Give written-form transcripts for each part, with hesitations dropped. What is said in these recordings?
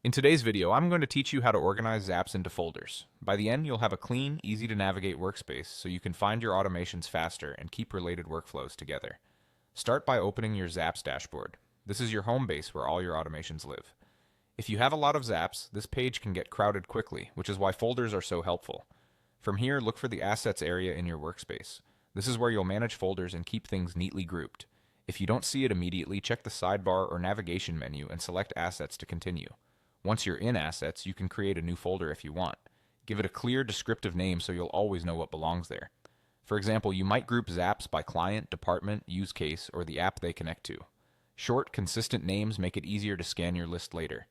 In today's video, I'm going to teach you how to organize Zaps into folders. By the end, you'll have a clean, easy to navigate workspace so you can find your automations faster and keep related workflows together. Start by opening your Zaps dashboard. This is your home base where all your automations live. If you have a lot of Zaps, this page can get crowded quickly, which is why folders are so helpful. From here, look for the Assets area in your workspace. This is where you'll manage folders and keep things neatly grouped. If you don't see it immediately, check the sidebar or navigation menu and select Assets to continue. Once you're in Assets, you can create a new folder if you want. Give it a clear, descriptive name so you'll always know what belongs there. For example, you might group Zaps by client, department, use case, or the app they connect to. Short, consistent names make it easier to scan your list later.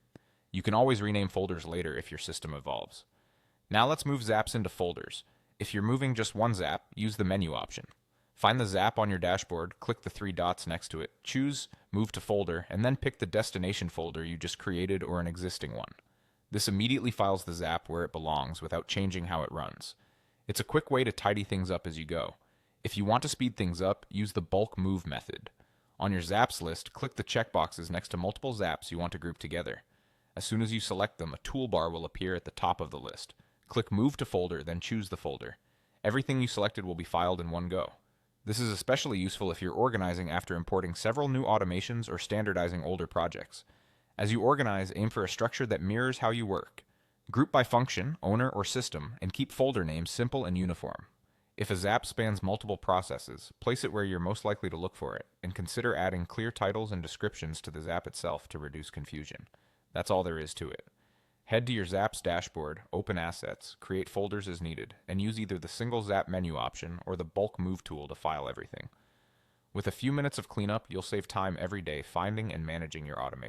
You can always rename folders later if your system evolves. Now let's move Zaps into folders. If you're moving just one Zap, use the menu option. Find the Zap on your dashboard, click the three dots next to it, choose Move to Folder, and then pick the destination folder you just created or an existing one. This immediately files the Zap where it belongs without changing how it runs. It's a quick way to tidy things up as you go. If you want to speed things up, use the bulk move method. On your Zaps list, click the checkboxes next to multiple Zaps you want to group together. As soon as you select them, a toolbar will appear at the top of the list. Click Move to Folder, then choose the folder. Everything you selected will be filed in one go. This is especially useful if you're organizing after importing several new automations or standardizing older projects. As you organize, aim for a structure that mirrors how you work. Group by function, owner, or system, and keep folder names simple and uniform. If a Zap spans multiple processes, place it where you're most likely to look for it, and consider adding clear titles and descriptions to the Zap itself to reduce confusion. That's all there is to it. Head to your Zaps dashboard, open Assets, create folders as needed, and use either the single Zap menu option or the bulk move tool to file everything. With a few minutes of cleanup, you'll save time every day finding and managing your automation.